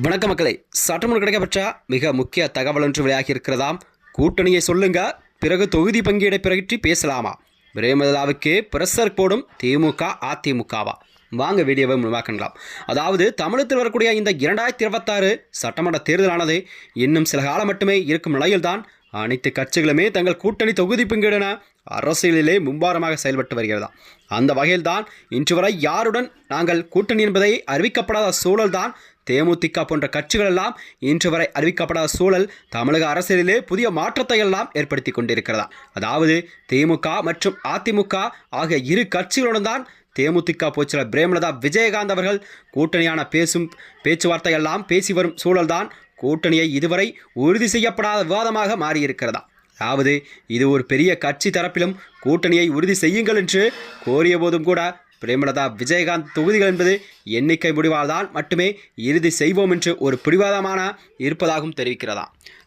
வணக்க மக்களே, சட்டமன்ற கிடைக்கப்பெற்ற மிக முக்கிய தகவல் ஒன்று வெளியாகி இருக்கிறதாம். கூட்டணியை சொல்லுங்க, பிறகு தொகுதி பங்கீடை பற்றி பேசலாமா? பிரேமலதாவுக்கு பிரஷர் போடும் திமுக அதிமுகவா? வாங்க வீடியோவை முழுமையாக்கலாம். அதாவது தமிழகத்தில் வரக்கூடிய இந்த 2026 சட்டமன்ற தேர்தலானது இன்னும் சில காலம் மட்டுமே இருக்கும் நிலையில்தான் அனைத்து கட்சிகளுமே தங்கள் கூட்டணி தொகுதி பங்கீடென அரசியலிலே மும்பாரமாக செயல்பட்டு வருகிறதா. அந்த வகையில்தான் இன்று வரை யாருடன் நாங்கள் கூட்டணி என்பதை அறிவிக்கப்படாத சூழல்தான் தேமுதிக போன்ற கட்சிகள் எல்லாம் இன்று வரை அறிவிக்கப்படாத சூழல் தமிழக அரசியலிலே புதிய மாற்றத்தை எல்லாம் ஏற்படுத்தி கொண்டிருக்கிறதா. அதாவது திமுக மற்றும் அதிமுக ஆகிய இரு கட்சிகளுடன் தான் தேமுதிக போச்சில பிரேமலதா விஜயகாந்த் அவர்கள் கூட்டணியான பேச்சுவார்த்தை எல்லாம் பேசி வரும் சூழல்தான் கூட்டணியை இதுவரை உறுதி செய்யப்படாத விவாதமாக மாறியிருக்கிறதா. அதாவது இது ஒரு பெரிய கட்சி தரப்பிலும் கூட்டணியை உறுதி செய்யுங்கள் என்று கோரிய போதும் கூட பிரேமலதா விஜயகாந்த் தொகுதிகள் என்பது எண்ணிக்கை முடிவால் தான் மட்டுமே இறுதி செய்வோம் என்று ஒரு பிடிவாதமான இருப்பதாகவும் தெரிவிக்கிறதா.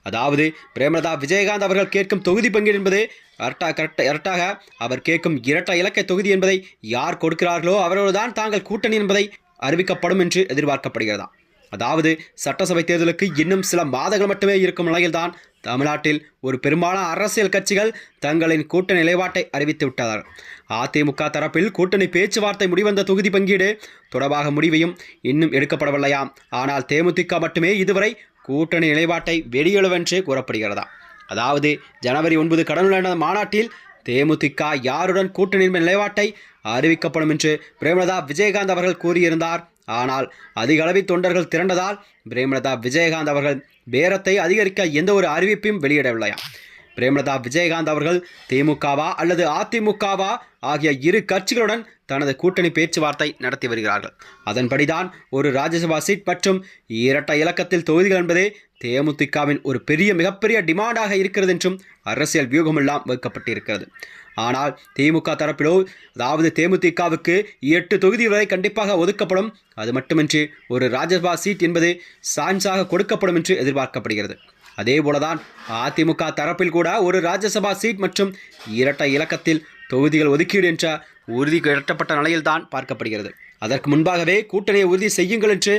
அதாவது பிரேமலதா விஜயகாந்த் அவர்கள் கேட்கும் தொகுதி பங்கீடு என்பது இரட்டாக அவர் கேட்கும் இரட்டை இலக்க தொகுதி என்பதை யார் கொடுக்கிறார்களோ அவர்கள்தான் தாங்கள் கூட்டணி என்பதை அறிவிக்கப்படும் என்று எதிர்பார்க்கப்படுகிறதா. அதாவது சட்டசபை தேர்தலுக்கு இன்னும் சில மாதங்கள் மட்டுமே இருக்கும் நிலையில்தான் தமிழ்நாட்டில் ஒரு பெரும்பாலான அரசியல் கட்சிகள் தங்களின் கூட்டணி நிலைப்பாட்டை அறிவித்து விட்டனர். அதிமுக தரப்பில் கூட்டணி பேச்சுவார்த்தை முடிவந்த தொகுதி பங்கீடு தொடர்பாக முடிவையும் இன்னும் எடுக்கப்படவில்லையாம். ஆனால் தேமுதிக மட்டுமே இதுவரை கூட்டணி நிலைப்பாட்டை வெளியிடுவென்று கூறப்படுகிறதா. அதாவது ஜனவரி 9 கடலுள்ள மாநாட்டில் தேமுதிக யாருடன் கூட்டணி நிலைப்பாட்டை அறிவிக்கப்படும் என்று பிரேமலதா விஜயகாந்த் அவர்கள் கூறியிருந்தார். ஆனால் அதிக அளவில் தொண்டர்கள் திரண்டதால் பிரேமலதா விஜயகாந்த் அவர்கள் பேரத்தை அதிகரிக்க எந்த ஒரு அறிவிப்பையும் வெளியிடவில்லையா. பிரேமலதா விஜயகாந்த் அவர்கள் திமுகவா அல்லது அதிமுகவா ஆகிய இரு கட்சிகளுடன் தனது கூட்டணி பேச்சுவார்த்தை நடத்தி வருகிறார்கள். அதன்படிதான் ஒரு ராஜ்யசபா சீட் மற்றும் இரட்டை இலக்கத்தில் தொகுதிகள் என்பதே தேமுதிகவின் ஒரு மிகப்பெரிய டிமாண்டாக இருக்கிறது என்றும் அரசியல் வியூகமெல்லாம் வைக்கப்பட்டிருக்கிறது. ஆனால் திமுக தரப்பிலோ, அதாவது தேமுதிகவுக்கு 8 தொகுதி வரை கண்டிப்பாக ஒதுக்கப்படும், அது மட்டுமின்றி ஒரு ராஜ்யசபா சீட் என்பது சான்ஸாக கொடுக்கப்படும் என்று எதிர்பார்க்கப்படுகிறது. அதே போலதான் அதிமுக தரப்பில் கூட ஒரு ராஜ்யசபா சீட் மற்றும் இரட்டை இலக்கத்தில் தொகுதிகள் ஒதுக்கீடு என்ற உறுதி கட்டப்பட்ட நிலையில்தான் பார்க்கப்படுகிறது. அதற்கு முன்பாகவே கூட்டணியை உறுதி செய்யுங்கள் என்று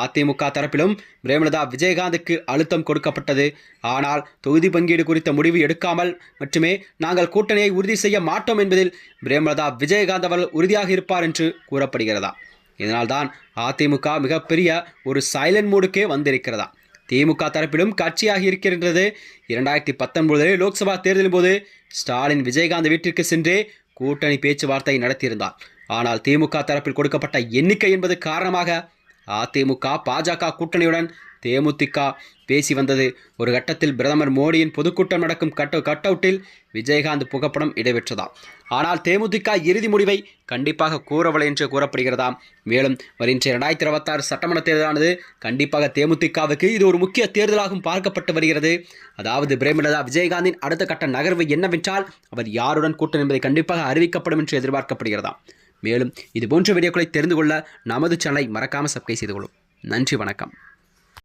அதிமுக தரப்பிலும் பிரேமலதா விஜயகாந்துக்கு அழுத்தம் கொடுக்கப்பட்டது. ஆனால் தொகுதி பங்கீடு குறித்த முடிவு எடுக்காமல் மட்டுமே நாங்கள் கூட்டணியை உறுதி செய்ய மாட்டோம் என்பதில் பிரேமலதா விஜயகாந்த் அவர்கள் உறுதியாக இருப்பார் என்று கூறப்படுகிறதா. இதனால்தான் அதிமுக மிகப்பெரிய ஒரு சைலண்ட் மூடுக்கே வந்திருக்கிறதா. திமுக தரப்பிலும் கட்சியாக இருக்கின்றது. 2019 லோக்சபா தேர்தலின் போது ஸ்டாலின் விஜயகாந்த் வீட்டிற்கு சென்றே கூட்டணி பேச்சுவார்த்தை நடத்தியிருந்தார். ஆனால் திமுக தரப்பில் கொடுக்கப்பட்ட எண்ணிக்கை என்பது காரணமாக அதிமுக பாஜக கூட்டணியுடன் தேமுதிக பேசி வந்தது. ஒரு கட்டத்தில் பிரதமர் மோடியின் பொதுக்கூட்டம் நடக்கும் கட் அவுட்டில் விஜயகாந்த் புகைப்படம் இடம்பெற்றதாம். ஆனால் தேமுதிக இறுதி முடிவை கண்டிப்பாக கூறவில்லை என்று கூறப்படுகிறதாம். மேலும் வருகின்ற 2026 சட்டமன்ற தேர்தலானது கண்டிப்பாக தேமுதிகவுக்கு இது ஒரு முக்கிய தேர்தலாகவும் பார்க்கப்பட்டு வருகிறது. அதாவது பிரேமலதா விஜயகாந்தின் அடுத்த கட்ட நகர்வு என்னவென்றால் அவர் யாருடன் கூட்டணி என்பதை கண்டிப்பாக அறிவிக்கப்படும் என்று எதிர்பார்க்கப்படுகிறதாம். மேலும் இதுபோன்ற வீடியோக்களை தெரிந்து கொள்ள நமது சேனலை மறக்காமல் சப்ஸ்கிரைப் செய்து கொள்ளும். நன்றி, வணக்கம்.